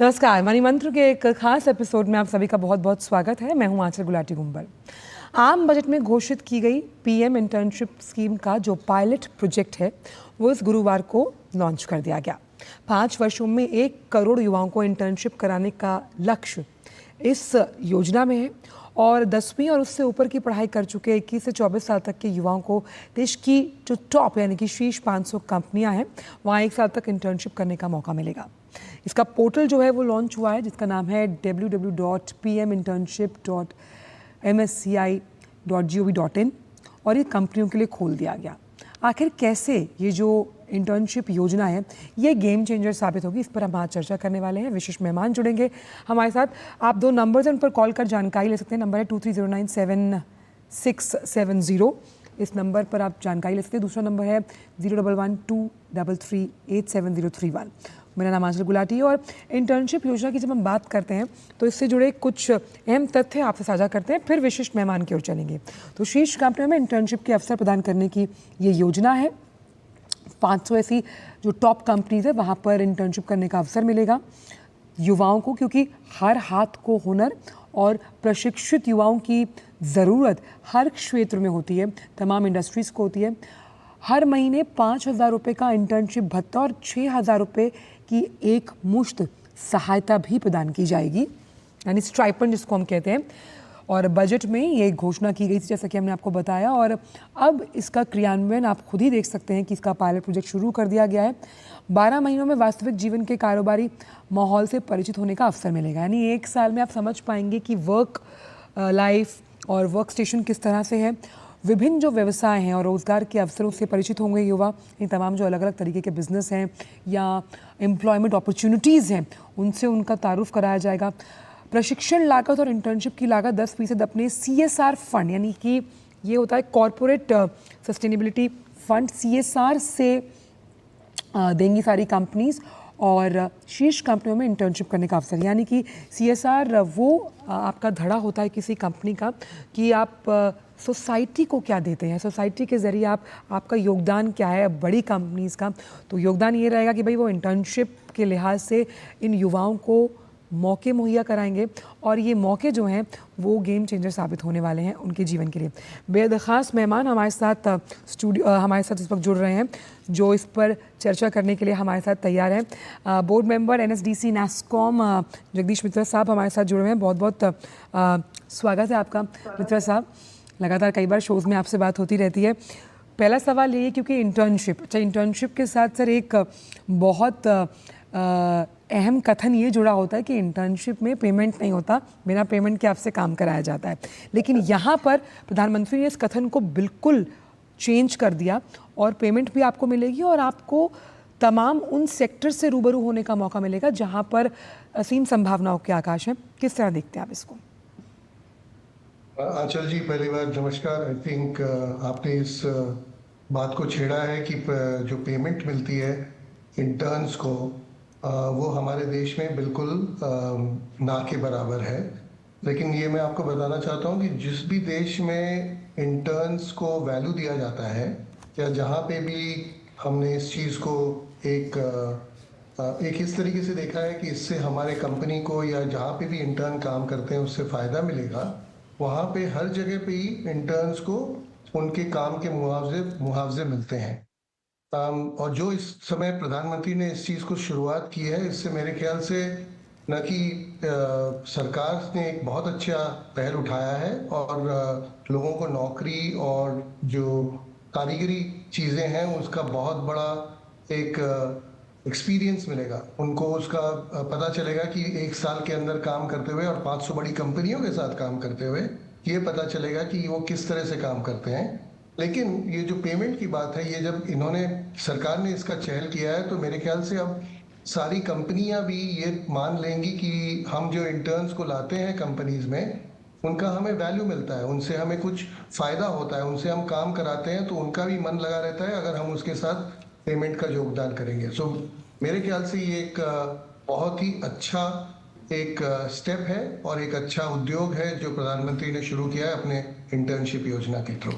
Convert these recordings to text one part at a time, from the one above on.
नमस्कार। मनी मंत्र के एक खास एपिसोड में आप सभी का बहुत बहुत स्वागत है। मैं हूं आंचल गुलाटी गुंबर। आम बजट में घोषित की गई पीएम इंटर्नशिप स्कीम का जो पायलट प्रोजेक्ट है वो इस गुरुवार को लॉन्च कर दिया गया। 5 वर्षों में 1 करोड़ युवाओं को इंटर्नशिप कराने का लक्ष्य इस योजना में है और 10वीं और उससे ऊपर की पढ़ाई कर चुके 21 से 24 साल तक के युवाओं को देश की जो टॉप यानी कि शीर्ष 500 कंपनियां हैं वहाँ 1 साल तक इंटर्नशिप करने का मौका मिलेगा। इसका पोर्टल जो है वो लॉन्च हुआ है जिसका नाम है www.pminternship.msci.gov.in और ये कंपनियों के लिए खोल दिया गया। आखिर कैसे ये जो इंटर्नशिप योजना है ये गेम चेंजर साबित होगी, इस पर हम आज चर्चा करने वाले हैं। विशेष मेहमान जुड़ेंगे हमारे साथ। आप 2 नंबर्स हैं उन पर कॉल कर जानकारी ले सकते हैं। नंबर है 23097670, इस नंबर पर आप जानकारी ले सकते हैं। दूसरा नंबर है 01123387031। मेरा नाम आंचल गुलाटी है और इंटर्नशिप योजना की जब हम बात करते हैं तो इससे जुड़े कुछ अहम तथ्य आपसे साझा करते हैं, फिर विशिष्ट मेहमान की ओर चलेंगे। तो शीर्ष कंपनियों में इंटर्नशिप के अवसर प्रदान करने की ये योजना है। 500 ऐसी जो टॉप कंपनीज है वहाँ पर इंटर्नशिप करने का अवसर मिलेगा युवाओं को, क्योंकि हर हाथ को हुनर और प्रशिक्षित युवाओं की ज़रूरत हर क्षेत्र में होती है, तमाम इंडस्ट्रीज़ को होती है। हर महीने 5,000 रुपये का इंटर्नशिप भत्ता और 6,000 रुपये की एक मुश्त सहायता भी प्रदान की जाएगी, यानी स्ट्राइपेंड जिसको हम कहते हैं। और बजट में ये घोषणा की गई थी जैसा कि हमने आपको बताया, और अब इसका क्रियान्वयन आप खुद ही देख सकते हैं कि इसका पायलट प्रोजेक्ट शुरू कर दिया गया है। 12 महीनों में वास्तविक जीवन के कारोबारी माहौल से परिचित होने का अवसर मिलेगा, यानी 1 साल में आप समझ पाएंगे कि वर्क लाइफ और वर्क स्टेशन किस तरह से है। विभिन्न जो व्यवसाय हैं और रोज़गार के अवसरों से परिचित होंगे युवा। इन तमाम जो अलग अलग तरीके के बिजनेस हैं या एम्प्लॉयमेंट अपॉर्चुनिटीज़ हैं उनसे उनका तारुफ कराया जाएगा। प्रशिक्षण लागत और इंटर्नशिप की लागत 10% अपने CSR फंड, यानी कि ये होता है कॉरपोरेट सस्टेनेबिलिटी फंड, CSR से देंगी सारी कंपनीज। और शीर्ष कंपनियों में इंटर्नशिप करने का अवसर, यानी कि CSR वो आपका धड़ा होता है किसी कंपनी का कि आप सोसाइटी को क्या देते हैं, सोसाइटी के ज़रिए आपका योगदान क्या है बड़ी कंपनीज़ का। तो योगदान ये रहेगा कि भाई वो इंटर्नशिप के लिहाज से इन युवाओं को मौके मुहैया कराएंगे और ये मौके जो हैं वो गेम चेंजर साबित होने वाले हैं उनके जीवन के लिए। बेहद ख़ास मेहमान हमारे साथ हमारे साथ इस वक्त जुड़ रहे हैं जो इस पर चर्चा करने के लिए हमारे साथ तैयार हैं। Board member NSDC NASSCOM Jagdish Mitra साहब हमारे साथ जुड़े हुए हैं। बहुत बहुत स्वागत है आपका मित्रा साहब। लगातार कई बार शोज़ में आपसे बात होती रहती है। पहला सवाल ये, क्योंकि इंटर्नशिप के साथ सर एक बहुत अहम कथन ये जुड़ा होता है कि इंटर्नशिप में पेमेंट नहीं होता, बिना पेमेंट के आपसे काम कराया जाता है। लेकिन यहाँ पर प्रधानमंत्री ने इस कथन को बिल्कुल चेंज कर दिया और पेमेंट भी आपको मिलेगी और आपको तमाम उन सेक्टर से रूबरू होने का मौका मिलेगा जहाँ पर असीम संभावनाओं के आकाश हैं। किस तरह देखते हैं आप इसको? आंचल जी, पहली बार नमस्कार। आई थिंक आपने इस बात को छेड़ा है कि जो पेमेंट मिलती है इंटर्न्स को वो हमारे देश में बिल्कुल ना के बराबर है। लेकिन ये मैं आपको बताना चाहता हूँ कि जिस भी देश में इंटर्न्स को वैल्यू दिया जाता है या जहाँ पे भी हमने इस चीज़ को एक इस तरीके से देखा है कि इससे हमारे कंपनी को या जहाँ पे भी इंटर्न काम करते हैं उससे फ़ायदा मिलेगा, वहाँ पे हर जगह पे ही इंटर्न्स को उनके काम के मुआवजे मिलते हैं। और जो इस समय प्रधानमंत्री ने इस चीज़ को शुरुआत की है, इससे मेरे ख्याल से न कि सरकार ने एक बहुत अच्छा पहल उठाया है और लोगों को नौकरी और जो कारीगरी चीज़ें हैं उसका बहुत बड़ा एक एक्सपीरियंस मिलेगा उनको। उसका पता चलेगा कि 1 साल के अंदर काम करते हुए और 500 बड़ी कंपनियों के साथ काम करते हुए ये पता चलेगा कि वो किस तरह से काम करते हैं। लेकिन ये जो पेमेंट की बात है, ये जब सरकार ने इसका चहल किया है तो मेरे ख्याल से अब सारी कंपनियां भी ये मान लेंगी कि हम जो इंटर्न्स को लाते हैं कंपनीज में उनका हमें वैल्यू मिलता है, उनसे हमें कुछ फ़ायदा होता है, उनसे हम काम कराते हैं तो उनका भी मन लगा रहता है अगर हम उसके साथ पेमेंट का योगदान करेंगे। सो मेरे ख्याल से ये एक बहुत ही अच्छा एक स्टेप है और एक अच्छा उद्योग है जो प्रधानमंत्री ने शुरू किया है अपने इंटर्नशिप योजना के थ्रू।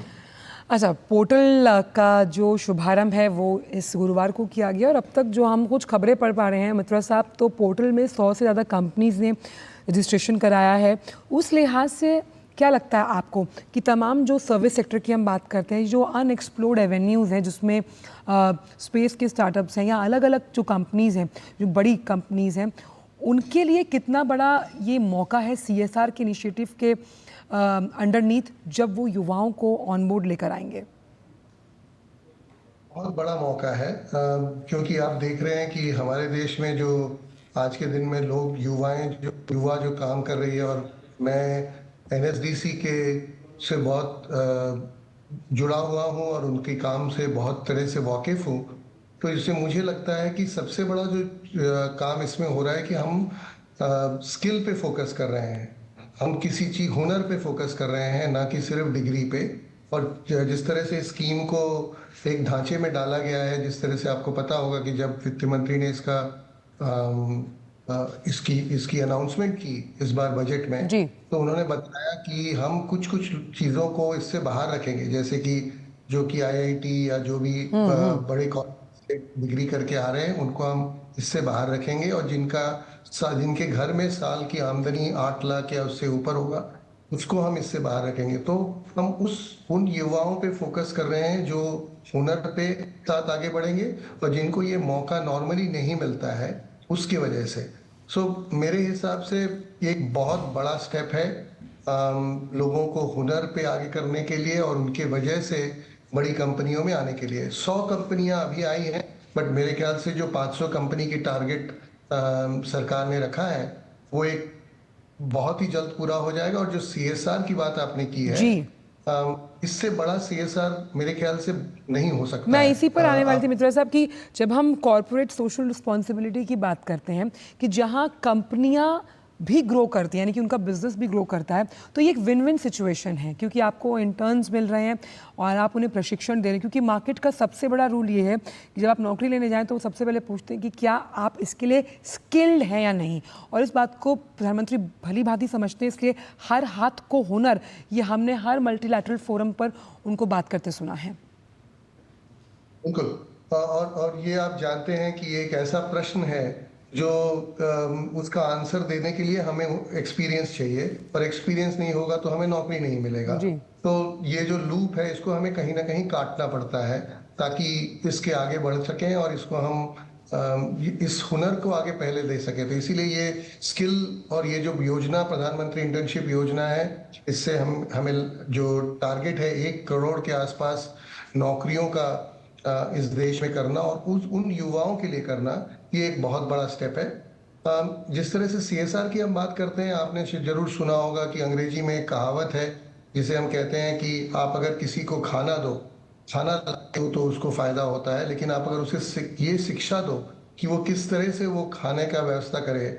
अच्छा, पोर्टल का जो शुभारंभ है वो इस गुरुवार को किया गया और अब तक जो हम कुछ खबरें पढ़ पा रहे हैं मित्रा साहब, तो पोर्टल में 100 से ज़्यादा कंपनीज ने रजिस्ट्रेशन कराया है। उस लिहाज से क्या लगता है आपको कि तमाम जो सर्विस सेक्टर की हम बात करते हैं, जो अनएक्सप्लोर्ड एवेन्यूज़ हैं जिसमें स्पेस के स्टार्टअप्स हैं या अलग अलग जो कंपनीज़ हैं, जो बड़ी कंपनीज़ हैं, उनके लिए कितना बड़ा ये मौका है CSR के इनिशिएटिव के अंडरनीथ जब वो युवाओं को ऑन बोर्ड लेकर आएंगे? बहुत बड़ा मौका है, क्योंकि आप देख रहे हैं कि हमारे देश में जो आज के दिन में लोग युवा जो काम कर रही है, और मैं NSDC के से बहुत जुड़ा हुआ हूँ और उनके काम से बहुत तरह से वाकिफ हूँ। तो इससे मुझे लगता है कि सबसे बड़ा जो काम इसमें हो रहा है कि हम स्किल पे फोकस कर रहे हैं, हम किसी चीज हुनर पे फोकस कर रहे हैं, ना कि सिर्फ डिग्री पे। और जिस तरह से स्कीम को एक ढांचे में डाला गया है, जिस तरह से आपको पता होगा कि जब वित्त मंत्री ने इसकी अनाउंसमेंट की इस बार बजट में, जी। तो उन्होंने बताया कि हम कुछ कुछ चीज़ों को इससे बाहर रखेंगे, जैसे कि जो कि IIT या जो भी बड़े कॉलेज से डिग्री करके आ रहे हैं उनको हम इससे बाहर रखेंगे, और जिनके घर में साल की आमदनी 8 लाख या उससे ऊपर होगा उसको हम इससे बाहर रखेंगे। तो हम उन युवाओं पे फोकस कर रहे हैं जो हुनर पे साथ आगे बढ़ेंगे और जिनको ये मौका नॉर्मली नहीं मिलता है उसकी वजह से। मेरे हिसाब से एक बहुत बड़ा स्टेप है लोगों को हुनर पे आगे करने के लिए और उनके वजह से बड़ी कंपनियों में आने के लिए। 100 कंपनियां अभी आई हैं, बट मेरे ख्याल से जो 500 कंपनी की टारगेट सरकार ने रखा है वो एक बहुत ही जल्द पूरा हो जाएगा। और जो CSR की बात आपने की है, जी, इससे बड़ा CSR मेरे ख्याल से नहीं हो सकता मैं है। इसी पर आने वाली थी मित्रा साहब कि जब हम कॉरपोरेट सोशल रिस्पॉन्सिबिलिटी की बात करते हैं कि जहां कंपनियां भी ग्रो करती हैं, यानी कि उनका बिजनेस भी ग्रो करता है, तो ये एक विन विन सिचुएशन है क्योंकि आपको इंटर्न्स मिल रहे हैं और आप उन्हें प्रशिक्षण दे रहे हैं। क्योंकि मार्केट का सबसे बड़ा रूल ये है कि जब आप नौकरी लेने जाएं तो वो सबसे पहले पूछते हैं कि क्या आप इसके लिए स्किल्ड हैं या नहीं, और इस बात को प्रधानमंत्री भली भांति समझते हैं। इसलिए हर हाथ को हुनर, ये हमने हर मल्टीलैटरल फोरम पर उनको बात करते सुना है। बिल्कुल। और ये आप जानते हैं कि ये एक ऐसा प्रश्न है जो उसका आंसर देने के लिए हमें एक्सपीरियंस चाहिए, और एक्सपीरियंस नहीं होगा तो हमें नौकरी नहीं मिलेगा। जी। तो ये जो लूप है इसको हमें कहीं ना कहीं काटना पड़ता है ताकि इसके आगे बढ़ सकें और इसको हम इस हुनर को आगे पहले दे सकें। तो इसीलिए ये स्किल और ये जो योजना प्रधानमंत्री इंटर्नशिप योजना है, इससे हमें जो टारगेट है 1 करोड़ के आसपास नौकरियों का इस देश में करना और उन युवाओं के लिए करना, ये एक बहुत बड़ा स्टेप है। जिस तरह से CSR की हम बात करते हैं, आपने जरूर सुना होगा कि अंग्रेजी में एक कहावत है जिसे हम कहते हैं कि आप अगर किसी को खाना दो तो उसको फायदा होता है, लेकिन आप अगर उसे ये शिक्षा दो कि वो किस तरह से वो खाने का व्यवस्था करे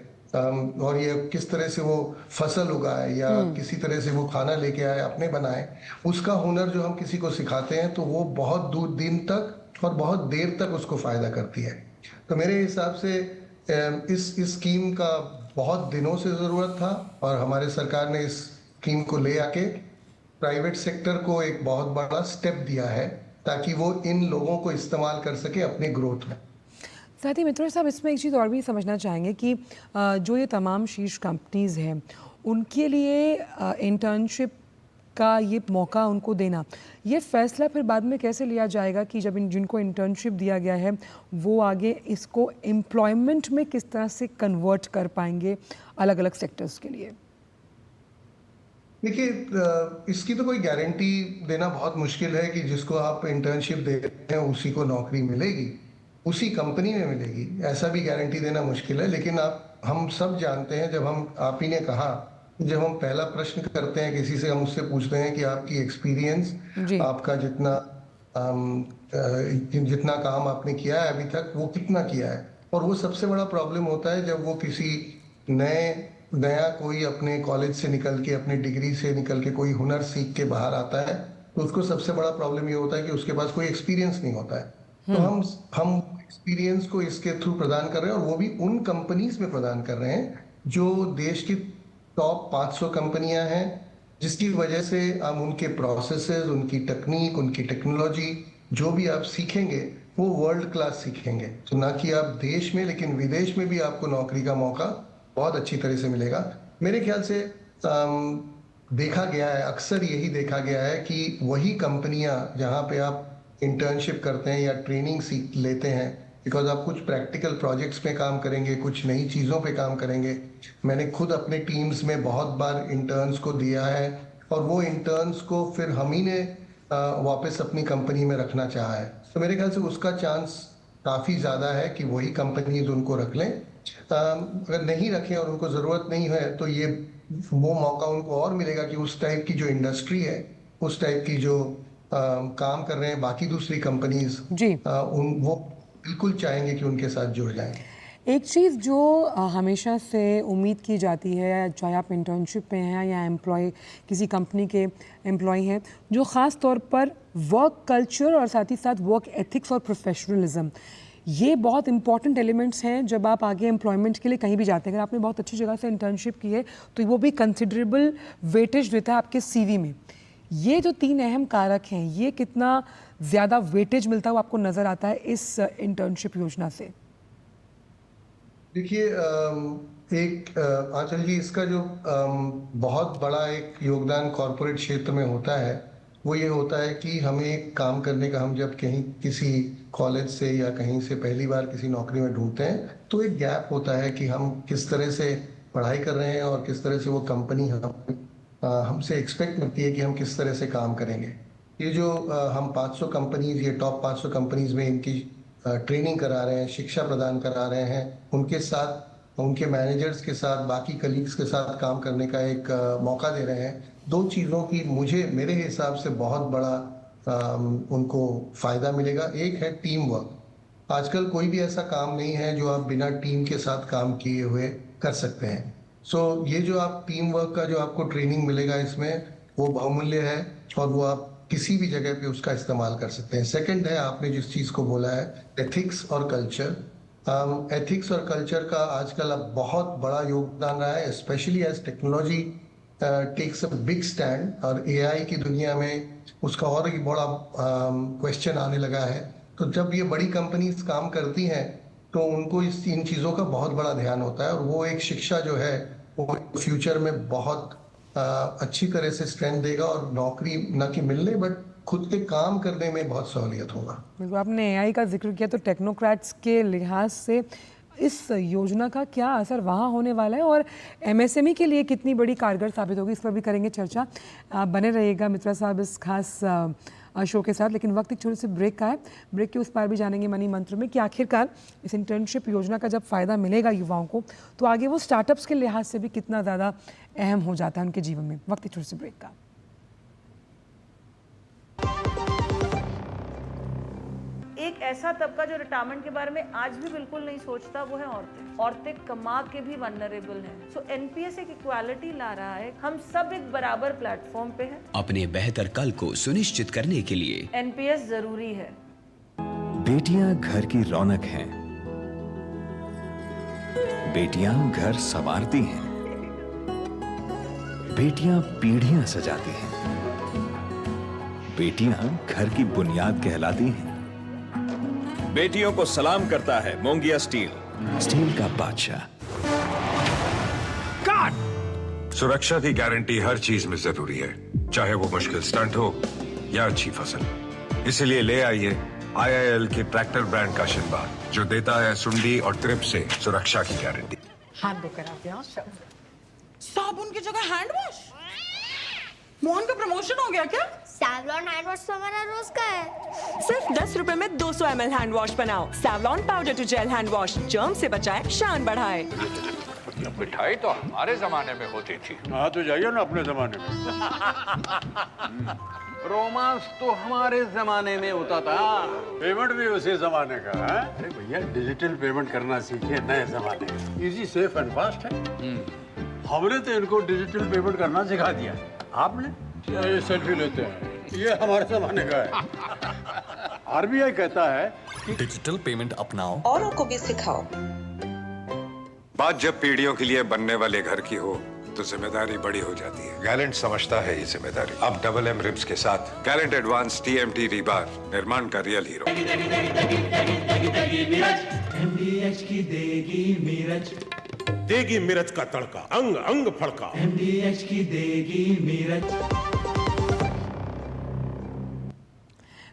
और ये किस तरह से वो फसल उगाए या किसी तरह से वो खाना लेके आए अपने बनाए, उसका हुनर जो हम किसी को सिखाते हैं तो वो बहुत दूर दिन तक और बहुत देर तक उसको फायदा करती है। तो मेरे हिसाब से इस स्कीम का बहुत दिनों से ज़रूरत था और हमारे सरकार ने इस स्कीम को ले आके प्राइवेट सेक्टर को एक बहुत बड़ा स्टेप दिया है ताकि वो इन लोगों को इस्तेमाल कर सके अपने ग्रोथ में। साथ ही मित्रों साहब, इसमें एक चीज़ और भी समझना चाहेंगे कि जो ये तमाम शीर्ष कंपनीज़ हैं उनके लिए इंटर्नशिप का ये मौका उनको देना, ये फैसला फिर बाद में कैसे लिया जाएगा कि जब जिनको इंटर्नशिप दिया गया है वो आगे इसको एम्प्लॉयमेंट में किस तरह से कन्वर्ट कर पाएंगे अलग अलग सेक्टर्स के लिए? देखिए, इसकी तो कोई गारंटी देना बहुत मुश्किल है कि जिसको आप इंटर्नशिप दे रहे हैं उसी को नौकरी मिलेगी, उसी कंपनी में मिलेगी, ऐसा भी गारंटी देना मुश्किल है। लेकिन हम सब जानते हैं, आप ही ने कहा, जब हम पहला प्रश्न करते हैं किसी से, हम उससे पूछते हैं कि आपकी एक्सपीरियंस, जी। आपका जितना काम आपने किया है अभी तक वो कितना किया है। और वो सबसे बड़ा प्रॉब्लम होता है जब वो किसी नया कोई अपने कॉलेज से निकल के, अपने डिग्री से निकल के कोई हुनर सीख के बाहर आता है, तो उसको सबसे बड़ा प्रॉब्लम ये होता है कि उसके पास कोई एक्सपीरियंस नहीं होता है। तो हम एक्सपीरियंस को इसके थ्रू प्रदान कर रहे हैं, और वो भी उन कंपनीज में प्रदान कर रहे हैं जो देश की टॉप 500 कंपनियां हैं जिसकी वजह से हम उनके प्रोसेसेस, उनकी टेक्निक, उनकी टेक्नोलॉजी जो भी आप सीखेंगे वो वर्ल्ड क्लास सीखेंगे। तो ना कि आप देश में लेकिन विदेश में भी आपको नौकरी का मौका बहुत अच्छी तरह से मिलेगा। मेरे ख्याल से देखा गया है, अक्सर यही देखा गया है कि वही कंपनियां जहां पे आप इंटर्नशिप करते हैं या ट्रेनिंग सीख लेते हैं, बिकॉज आप कुछ प्रैक्टिकल प्रोजेक्ट्स पे काम करेंगे, कुछ नई चीज़ों पे काम करेंगे। मैंने खुद अपने टीम्स में बहुत बार इंटर्न्स को दिया है और वो इंटर्न्स को फिर हम ही ने वापस अपनी कंपनी में रखना चाहा है। तो मेरे ख्याल से उसका चांस काफ़ी ज़्यादा है कि वही कंपनीज उनको रख लें। अगर नहीं रखें और उनको ज़रूरत नहीं है तो ये वो मौका उनको और मिलेगा कि उस टाइप की जो इंडस्ट्री है, उस टाइप की जो काम कर रहे हैं बाकी दूसरी कंपनीज, जी। उन वो बिल्कुल चाहेंगे कि उनके साथ जुड़ जाएं। एक चीज़ जो हमेशा से उम्मीद की जाती है, चाहे आप इंटर्नशिप में हैं या एम्प्लॉय किसी कंपनी के एम्प्लॉय हैं, जो ख़ास तौर पर वर्क कल्चर और साथ ही साथ वर्क एथिक्स और प्रोफेशनलिज्म, ये बहुत इंपॉर्टेंट एलिमेंट्स हैं जब आप आगे एम्प्लॉयमेंट के लिए कहीं भी जाते हैं। अगर आपने बहुत अच्छी जगह से इंटर्नशिप की है तो वो भी कंसिडरेबल वेटेज देता है आपके सीवी में। ये जो 3 अहम कारक हैं, ये कितना ज़्यादा वेटेज मिलता है वो आपको नज़र आता है इस इंटर्नशिप योजना से? देखिए आंचल जी, इसका जो बहुत बड़ा एक योगदान कॉरपोरेट क्षेत्र में होता है वो ये होता है कि हमें काम करने का, हम जब कहीं किसी कॉलेज से या कहीं से पहली बार किसी नौकरी में ढूंढते हैं तो एक गैप होता है कि हम किस तरह से पढ़ाई कर रहे हैं और किस तरह से वो कंपनी हमसे एक्सपेक्ट करती है कि हम किस तरह से काम करेंगे। ये जो हम 500 कंपनीज, ये टॉप 500 कंपनीज में इनकी ट्रेनिंग करा रहे हैं, शिक्षा प्रदान करा रहे हैं, उनके साथ, उनके मैनेजर्स के साथ, बाकी कलीग्स के साथ काम करने का एक मौका दे रहे हैं। 2 चीज़ों की मेरे हिसाब से बहुत बड़ा उनको फ़ायदा मिलेगा। एक है टीम वर्क। आजकल कोई भी ऐसा काम नहीं है जो आप बिना टीम के साथ काम किए हुए कर सकते हैं। ये जो आप टीम वर्क का जो आपको ट्रेनिंग मिलेगा इसमें, वो बहुमूल्य है और वो आप किसी भी जगह पे उसका इस्तेमाल कर सकते हैं। सेकंड है, आपने जिस चीज़ को बोला है, एथिक्स और कल्चर। एथिक्स और कल्चर का आजकल अब बहुत बड़ा योगदान रहा है, specially as technology takes a big stand और एआई की दुनिया में उसका और भी बड़ा क्वेश्चन आने लगा है। तो जब ये बड़ी कंपनीज काम करती हैं तो उनको इन चीज़ों का बहुत बड़ा ध्यान होता है और वो एक शिक्षा जो है वो फ्यूचर में बहुत अच्छी तरह से स्ट्रेंथ देगा और नौकरी न कि मिलने बट खुद के काम करने में बहुत सहूलियत होगा। बिल्कुल, आपने एआई का जिक्र किया तो टेक्नोक्रेट्स के लिहाज से इस योजना का क्या असर वहाँ होने वाला है और एमएसएमई के लिए कितनी बड़ी कारगर साबित होगी, इस पर भी करेंगे चर्चा। आप बने रहिएगा मित्रा साहब इस खास शो के साथ, लेकिन वक्त एक छोटे से ब्रेक का है। ब्रेक के उस पार भी जानेंगे मनी मंत्र में कि आखिरकार इस इंटर्नशिप योजना का जब फ़ायदा मिलेगा युवाओं को तो आगे वो स्टार्टअप्स के लिहाज से भी कितना ज़्यादा अहम हो जाता है उनके जीवन में। वक्त एक छोटे से ब्रेक का। एक ऐसा तबका जो रिटायरमेंट के बारे में आज भी बिल्कुल नहीं सोचता, वो है औरतें। औरतें कमा के भी वल्नरेबल हैं। सो एनपीएस एक इक्वालिटी ला रहा है, हम सब एक बराबर प्लेटफॉर्म पे हैं। अपने बेहतर कल को सुनिश्चित करने के लिए एनपीएस जरूरी है। बेटियां घर की रौनक हैं। बेटियां घर संवारती हैं। बेटियां पीढ़ियां सजाती हैं। बेटियां घर की बुनियाद कहलाती हैं। बेटियों को सलाम करता है मोंगिया स्टील, स्टील का बादशाह। सुरक्षा की गारंटी हर चीज में जरूरी है, चाहे वो मुश्किल स्टंट हो या अच्छी फसल। इसलिए ले आइए IIL के ट्रैक्टर ब्रांड का शिनबार, जो देता है सुंडी और ट्रिप से सुरक्षा की गारंटी। हाथ धोकर आते हैं। साबुन की जगह हैंड वॉश। मोहन का प्रमोशन हो गया क्या? सैवलॉन हैंड वॉश तो हमारा रोज का है। सिर्फ 10 रुपए में 200 ml हैंड वॉश बनाओ। Savlon powder to gel hand wash, germ से बचाए, शान बढ़ाए। मिठाई तो हमारे जमाने में होती थी। हाँ तो जाइए ना अपने जमाने में। रोमांस तो हमारे जमाने में होता था। पेमेंट भी उसी जमाने का है। अरे भैया, डिजिटल पेमेंट करना सीखे नए जमाने में। इजी, सेफ एंड फास्ट है। हमने तो इनको डिजिटल पेमेंट करना सिखा दिया। आपने ये सेल्फी लेते हैं, ये हमारे जमाने का है। आरबीआई कहता है कि डिजिटल पेमेंट अपनाओ, औरों को भी सिखाओ। बात जब पीढ़ियों के लिए बनने वाले घर की हो तो जिम्मेदारी बड़ी हो जाती है। गैलेंट समझता है ये जिम्मेदारी। अब डबल एम रिब्स के साथ गैलेंट एडवांस TMT रीबार, निर्माण का रियल हीरो। MDH की देगी मिर्च, देगी मिर्च का तड़का, अंग अंग फड़का। MDH की देगी मिर्च।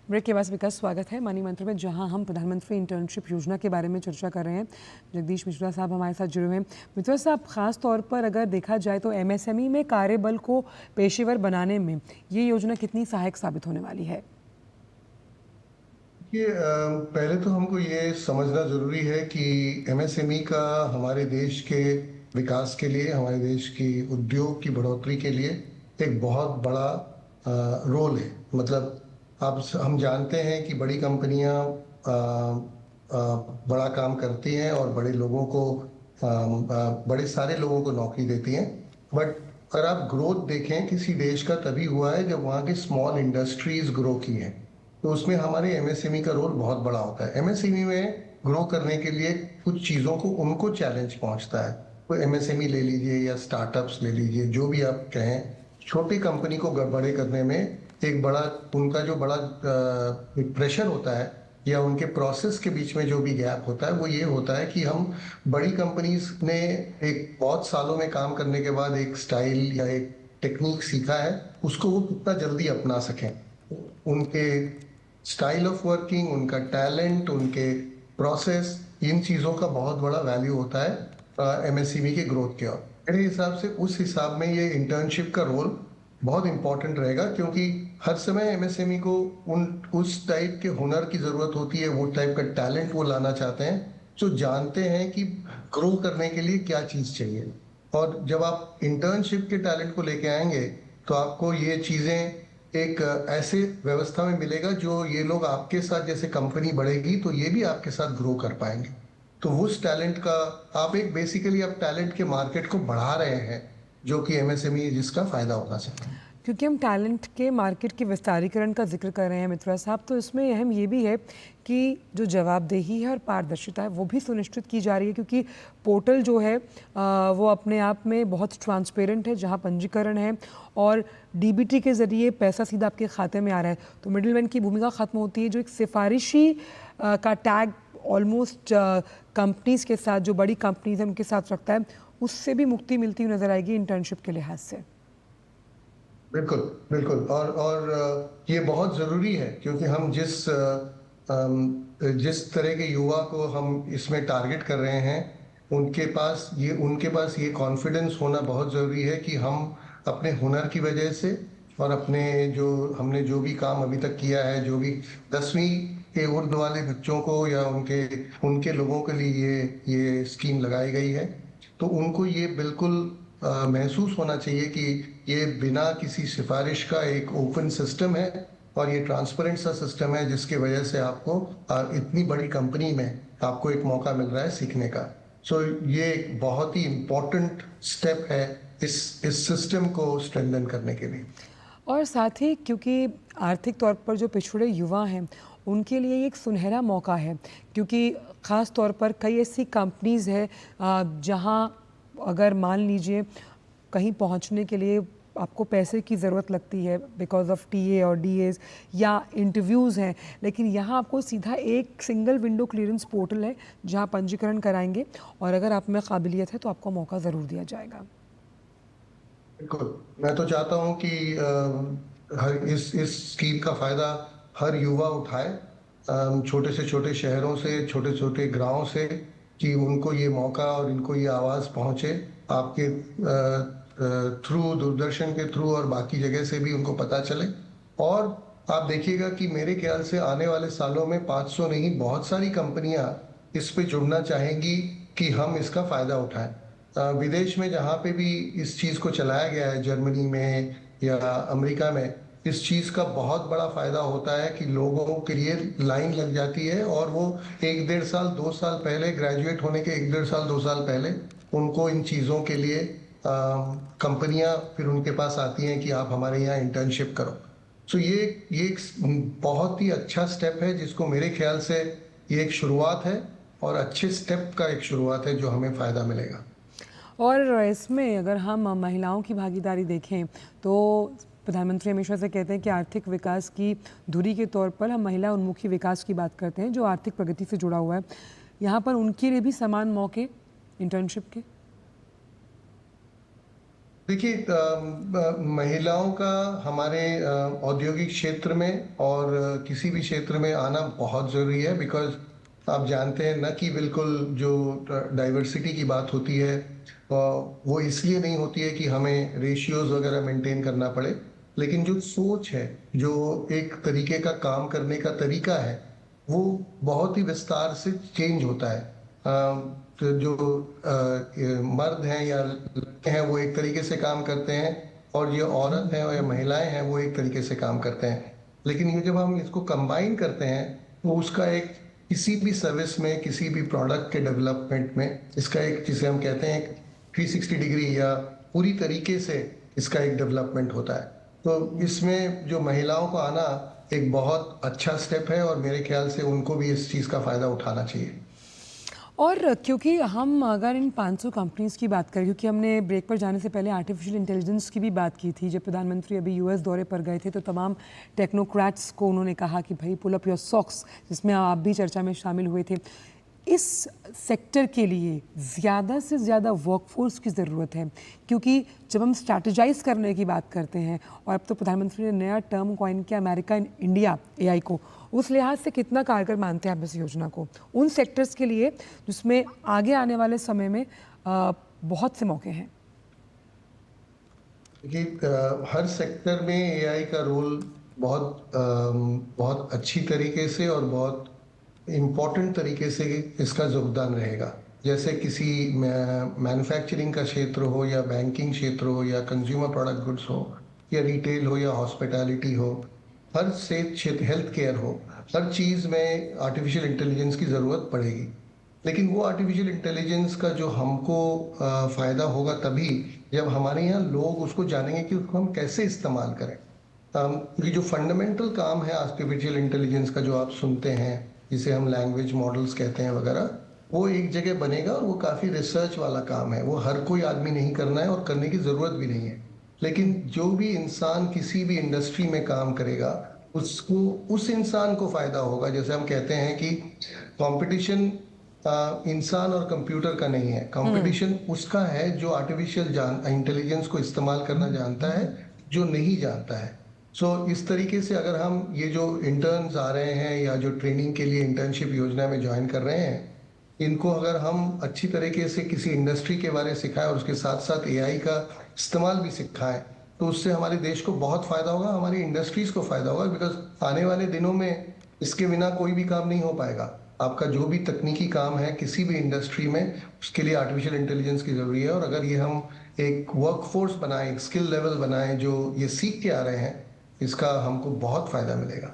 ब्रेक के बाद विकास स्वागत है मनी मंत्र में, जहां हम प्रधानमंत्री इंटर्नशिप योजना के बारे में चर्चा कर रहे हैं। जगदीश मिश्रा साहब हमारे साथ जुड़े हुए हैं। मिश्रा साहब, खास तौर पर अगर देखा जाए तो MSME में कार्यबल को पेशेवर बनाने में ये योजना कितनी सहायक साबित होने वाली है? पहले तो हमको ये समझना जरूरी है कि MSME का हमारे देश के विकास के लिए, हमारे देश की उद्योग की बढ़ोतरी के लिए एक बहुत बड़ा रोल है। मतलब अब हम जानते हैं कि बड़ी कंपनियां बड़ा काम करती हैं और बड़े लोगों को बड़े सारे लोगों को नौकरी देती हैं, बट अगर आप ग्रोथ देखें किसी देश का तभी हुआ है जब वहाँ के स्मॉल इंडस्ट्रीज ग्रो की हैं, तो उसमें हमारे MSME का रोल बहुत बड़ा होता है। MSME में ग्रो करने के लिए कुछ चीज़ों को उनको चैलेंज पहुंचता है। तो MSME ले लीजिए या स्टार्टअप्स ले लीजिए, जो भी आप कहें, छोटी कंपनी को बड़े करने में एक बड़ा उनका जो बड़ा प्रेशर होता है या उनके प्रोसेस के बीच में जो भी गैप होता है वो ये होता है कि हम बड़ी कंपनीज ने एक बहुत सालों में काम करने के बाद एक स्टाइल या एक टेक्निक सीखा है, उसको वो कितना जल्दी अपना सकें। उनके स्टाइल ऑफ वर्किंग, उनका टैलेंट, उनके प्रोसेस, इन चीज़ों का बहुत बड़ा वैल्यू होता है MSME के ग्रोथ के। और मेरे हिसाब से उस हिसाब में ये इंटर्नशिप का रोल बहुत इंपॉर्टेंट रहेगा, क्योंकि हर समय MSME को उस टाइप के हुनर की ज़रूरत होती है, वो टाइप का टैलेंट वो लाना चाहते हैं जो जानते हैं कि ग्रो करने के लिए क्या चीज़ चाहिए। और जब आप इंटर्नशिप के टैलेंट को लेके आएंगे तो आपको ये चीज़ें एक ऐसे व्यवस्था में मिलेगा जो ये लोग आपके साथ, जैसे कंपनी बढ़ेगी तो ये भी आपके साथ ग्रो कर पाएंगे। तो उस टैलेंट का आप एक बेसिकली आप टैलेंट के मार्केट को बढ़ा रहे हैं, जो कि MSME जिसका फ़ायदा होना चाहिए। क्योंकि हम टैलेंट के मार्केट के विस्तारीकरण का जिक्र कर रहे हैं मित्रा साहब, तो इसमें अहम ये भी है कि जो जवाबदेही है और पारदर्शिता है वो भी सुनिश्चित की जा रही है, क्योंकि पोर्टल जो है वो अपने आप में बहुत ट्रांसपेरेंट है, जहां पंजीकरण है और DBT के ज़रिए पैसा सीधा आपके खाते में आ रहा है। तो मिडिलमैन की भूमिका ख़त्म होती है, जो एक सिफारिशी का टैग ऑलमोस्ट कंपनीज़ के साथ, जो बड़ी कंपनीज हैं उनके साथ रखता है, उससे भी मुक्ति मिलती हुई नजर आएगी इंटर्नशिप के लिहाज से। बिल्कुल बिल्कुल। और ये बहुत ज़रूरी है, क्योंकि हम जिस तरह के युवा को हम इसमें टारगेट कर रहे हैं, उनके पास ये कॉन्फिडेंस होना बहुत ज़रूरी है कि हम अपने हुनर की वजह से और हमने जो भी काम अभी तक किया है, जो भी 10वीं के उर्द वाले बच्चों को या उनके लोगों के लिए ये स्कीम लगाई गई है, तो उनको ये बिल्कुल महसूस होना चाहिए कि ये बिना किसी सिफारिश का एक ओपन सिस्टम है और ये ट्रांसपेरेंट सा सिस्टम है, जिसकी वजह से आपको इतनी बड़ी कंपनी में आपको एक मौका मिल रहा है सीखने का। सो ये एक बहुत ही इम्पोर्टेंट स्टेप है इस सिस्टम को स्ट्रेंथन करने के लिए। और साथ ही क्योंकि आर्थिक तौर पर जो पिछड़े युवा हैं उनके लिए एक सुनहरा मौका है, क्योंकि ख़ास तौर पर कई ऐसी कंपनीज़ है जहां अगर मान लीजिए कहीं पहुंचने के लिए आपको पैसे की ज़रूरत लगती है बिकॉज ऑफ TA और DAs या इंटरव्यूज़ हैं, लेकिन यहाँ आपको सीधा एक सिंगल विंडो क्लियरेंस पोर्टल है जहाँ पंजीकरण कराएंगे और अगर आप में काबिलियत है तो आपको मौका ज़रूर दिया जाएगा। बिल्कुल, मैं तो चाहता हूँ कि इस स्कीम का फ़ायदा हर युवा उठाए, छोटे से छोटे शहरों से, छोटे छोटे गाँव से, कि उनको ये मौका और इनको ये आवाज़ पहुँचे आपके थ्रू, दूरदर्शन के थ्रू और बाकी जगह से भी उनको पता चले। और आप देखिएगा कि मेरे ख्याल से आने वाले सालों में 500 नहीं, बहुत सारी कंपनियां इस पे जुड़ना चाहेंगी कि हम इसका फ़ायदा उठाएं। विदेश में जहाँ पे भी इस चीज़ को चलाया गया है, जर्मनी में या अमेरिका में, इस चीज़ का बहुत बड़ा फ़ायदा होता है कि लोगों के लिए लाइन लग जाती है और वो 1-1.5 साल 2 साल पहले, ग्रेजुएट होने के 1-1.5 साल 2 साल पहले उनको इन चीज़ों के लिए कंपनियां फिर उनके पास आती हैं कि आप हमारे यहाँ इंटर्नशिप करो। सो ये एक बहुत ही अच्छा स्टेप है, जिसको मेरे ख्याल से ये एक शुरुआत है और अच्छे स्टेप का एक शुरुआत है जो हमें फ़ायदा मिलेगा। और इसमें अगर हम महिलाओं की भागीदारी देखें तो प्रधानमंत्री हमेशा से कहते हैं कि आर्थिक विकास की धुरी के तौर पर हम महिला उन्मुखी विकास की बात करते हैं जो आर्थिक प्रगति से जुड़ा हुआ है। यहाँ पर उनके लिए भी समान मौके इंटर्नशिप के। देखिए, महिलाओं का हमारे औद्योगिक क्षेत्र में और किसी भी क्षेत्र में आना बहुत ज़रूरी है, बिकॉज आप जानते हैं ना कि बिल्कुल जो डाइवर्सिटी की बात होती है वो इसलिए नहीं होती है कि हमें रेशियोज वगैरह मेंटेन करना पड़े, लेकिन जो सोच है, जो एक तरीके का काम करने का तरीका है, वो बहुत ही विस्तार से चेंज होता है। तो जो मर्द हैं या लड़के हैं वो एक तरीके से काम करते हैं और ये औरत हैं या महिलाएं हैं वो एक तरीके से काम करते हैं। लेकिन ये जब हम इसको कंबाइन करते हैं तो उसका एक किसी भी सर्विस में, किसी भी प्रोडक्ट के डेवलपमेंट में इसका एक, जिसे हम कहते हैं, 360 डिग्री या पूरी तरीके से इसका एक डेवलपमेंट होता है। तो इसमें जो महिलाओं को आना एक बहुत अच्छा स्टेप है और मेरे ख्याल से उनको भी इस चीज़ का फ़ायदा उठाना चाहिए। और क्योंकि हम अगर इन 500 कंपनीज़ की बात करें, क्योंकि हमने ब्रेक पर जाने से पहले आर्टिफिशियल इंटेलिजेंस की भी बात की थी, जब प्रधानमंत्री अभी यूएस दौरे पर गए थे तो तमाम टेक्नोक्रेट्स को उन्होंने कहा कि भाई पुल अप योर सॉक्स, जिसमें आप भी चर्चा में शामिल हुए थे। इस सेक्टर के लिए ज़्यादा से ज़्यादा वर्कफोर्स की ज़रूरत है, क्योंकि जब हम स्ट्रैटेजाइज करने की बात करते हैं, और अब तो प्रधानमंत्री ने नया टर्म कॉइन किया अमेरिका इन इंडिया एआई को, उस लिहाज से कितना कारगर मानते हैं आप इस योजना को उन सेक्टर्स के लिए जिसमें आगे आने वाले समय में बहुत से मौके हैं? देखिए, हर सेक्टर में एआई का रोल बहुत अच्छी तरीके से और बहुत इम्पोर्टेंट तरीके से इसका योगदान रहेगा। जैसे किसी मैन्युफैक्चरिंग का क्षेत्र हो या बैंकिंग क्षेत्र हो या कंज्यूमर प्रोडक्ट गुड्स हो या रिटेल हो या हॉस्पिटैलिटी हो, हर से क्षेत्र, हेल्थ केयर हो, हर चीज़ में आर्टिफिशियल इंटेलिजेंस की ज़रूरत पड़ेगी। लेकिन वो आर्टिफिशियल इंटेलिजेंस का जो हमको फ़ायदा होगा तभी जब हमारे यहाँ लोग उसको जानेंगे कि उसको हम कैसे इस्तेमाल करें। क्योंकि जो फंडामेंटल काम है आर्टिफिशियल इंटेलिजेंस का, जो आप सुनते हैं जिसे हम लैंग्वेज मॉडल्स कहते हैं वगैरह, वो एक जगह बनेगा और वो काफ़ी रिसर्च वाला काम है। वो हर कोई आदमी नहीं करना है और करने की ज़रूरत भी नहीं है। लेकिन जो भी इंसान किसी भी इंडस्ट्री में काम करेगा उसको, उस इंसान को फ़ायदा होगा। जैसे हम कहते हैं कि कंपटीशन इंसान और कंप्यूटर का नहीं है, कंपटीशन उसका है जो आर्टिफिशियल इंटेलिजेंस को इस्तेमाल करना जानता है, जो नहीं जानता है। इस तरीके से अगर हम ये जो इंटर्न्स आ रहे हैं या जो ट्रेनिंग के लिए इंटर्नशिप योजना में ज्वाइन कर रहे हैं, इनको अगर हम अच्छी तरीके से किसी इंडस्ट्री के बारे में सिखाएं और उसके साथ साथ एआई का इस्तेमाल भी सिखाएं, तो उससे हमारे देश को बहुत फ़ायदा होगा, हमारी इंडस्ट्रीज़ को फ़ायदा होगा। बिकॉज आने वाले दिनों में इसके बिना कोई भी काम नहीं हो पाएगा। आपका जो भी तकनीकी काम है किसी भी इंडस्ट्री में, उसके लिए आर्टिफिशियल इंटेलिजेंस की ज़रूरी है। और अगर ये हम एक वर्कफोर्स बनाएं, एक स्किल लेवल बनाएं जो ये सीख के आ रहे हैं, इसका हमको बहुत फ़ायदा मिलेगा।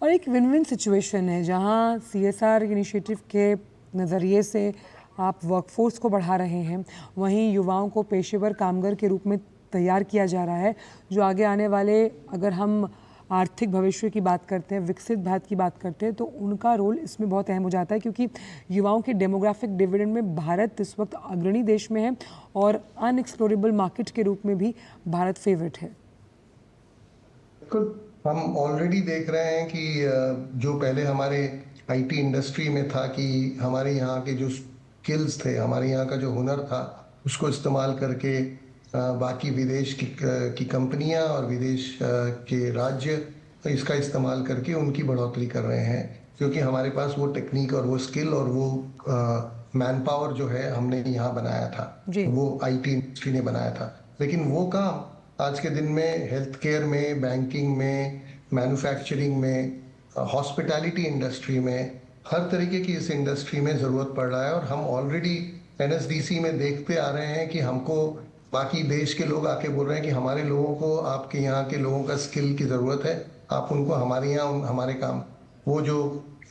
और एक विन विन सिचुएशन है जहां सीएसआर इनिशिएटिव के नज़रिए से आप वर्कफोर्स को बढ़ा रहे हैं, वहीं युवाओं को पेशेवर कामगार के रूप में तैयार किया जा रहा है, जो आगे आने वाले, अगर हम आर्थिक भविष्य की बात करते हैं, विकसित भारत की बात करते हैं, तो उनका रोल इसमें बहुत अहम हो जाता है, क्योंकि युवाओं के डेमोग्राफिक डिविडेंड में भारत इस वक्त अग्रणी देश में है और अनएक्सप्लोरेबल मार्केट के रूप में भी भारत फेवरेट है। हम ऑलरेडी देख रहे हैं कि जो पहले हमारे आईटी इंडस्ट्री में था कि हमारे यहाँ के जो स्किल्स थे, हमारे यहाँ का जो हुनर था, उसको इस्तेमाल करके बाकी विदेश की कंपनियां और विदेश के राज्य इसका इस्तेमाल करके उनकी बढ़ोतरी कर रहे हैं, क्योंकि हमारे पास वो टेक्निक और वो स्किल और वो मैन पावर जो है हमने यहाँ बनाया था, वो आईटी इंडस्ट्री ने बनाया था। लेकिन वो काम आज के दिन में हेल्थ केयर में, बैंकिंग में, मैन्युफैक्चरिंग में, हॉस्पिटैलिटी इंडस्ट्री में, हर तरीके की इस इंडस्ट्री में ज़रूरत पड़ रहा है। और हम ऑलरेडी एनएसडीसी में देखते आ रहे हैं कि हमको बाकी देश के लोग आके बोल रहे हैं कि हमारे लोगों को, आपके यहाँ के लोगों का स्किल की ज़रूरत है, आप उनको हमारे यहाँ हमारे काम, वो जो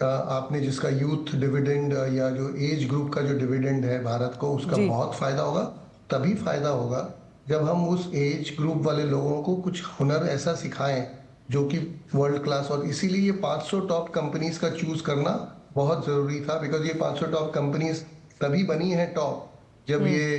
आपने जिसका यूथ डिविडेंड या जो एज ग्रुप का जो डिविडेंड है भारत को, उसका बहुत फ़ायदा होगा। तभी फ़ायदा होगा जब हम उस एज ग्रुप वाले लोगों को कुछ हुनर ऐसा सिखाएं जो कि वर्ल्ड क्लास। और इसीलिए ये 500 टॉप कंपनीज का चूज करना बहुत ज़रूरी था, बिकॉज ये 500 टॉप कंपनीज तभी बनी हैं टॉप जब ये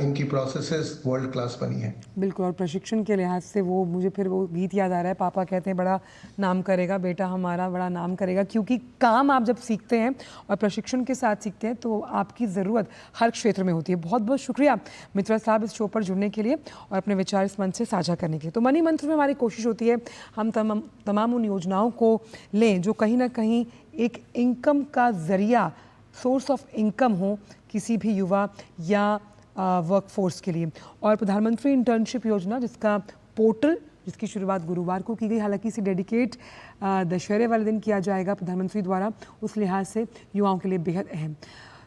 इनकी प्रोसेसेस वर्ल्ड क्लास बनी है। बिल्कुल, और प्रशिक्षण के लिहाज से वो मुझे फिर वो गीत याद आ रहा है, पापा कहते हैं बड़ा नाम करेगा बेटा हमारा, बड़ा नाम करेगा। क्योंकि काम आप जब सीखते हैं और प्रशिक्षण के साथ सीखते हैं तो आपकी ज़रूरत हर क्षेत्र में होती है। बहुत बहुत शुक्रिया मित्रा साहब इस शो पर जुड़ने के लिए और अपने विचार इस मंच से साझा करने के लिए। तो मनी मंत्र में हमारी कोशिश होती है हम तमाम उन योजनाओं को लें जो कहीं ना कहीं एक इनकम का ज़रिया, सोर्स ऑफ इनकम हो किसी भी युवा या वर्कफोर्स के लिए। और प्रधानमंत्री इंटर्नशिप योजना जिसका पोर्टल, जिसकी शुरुआत गुरुवार को की गई, हालांकि इसे डेडिकेट दशहरे वाले दिन किया जाएगा प्रधानमंत्री द्वारा, उस लिहाज से युवाओं के लिए बेहद अहम।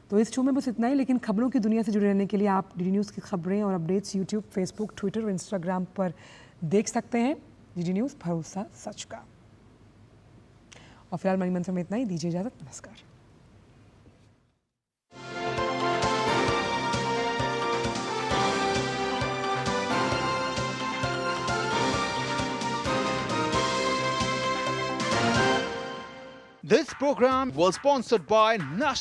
तो इस शो में बस इतना ही, लेकिन खबरों की दुनिया से जुड़े रहने के लिए आप डीडी न्यूज़ की खबरें और अपडेट्स यूट्यूब, फेसबुक, ट्विटर और इंस्टाग्राम पर देख सकते हैं। डीडी न्यूज़, भरोसा सच का। और फिलहाल मनी मंत्र में इतना ही, दीजिए इजाज़त, नमस्कार। This program was sponsored by National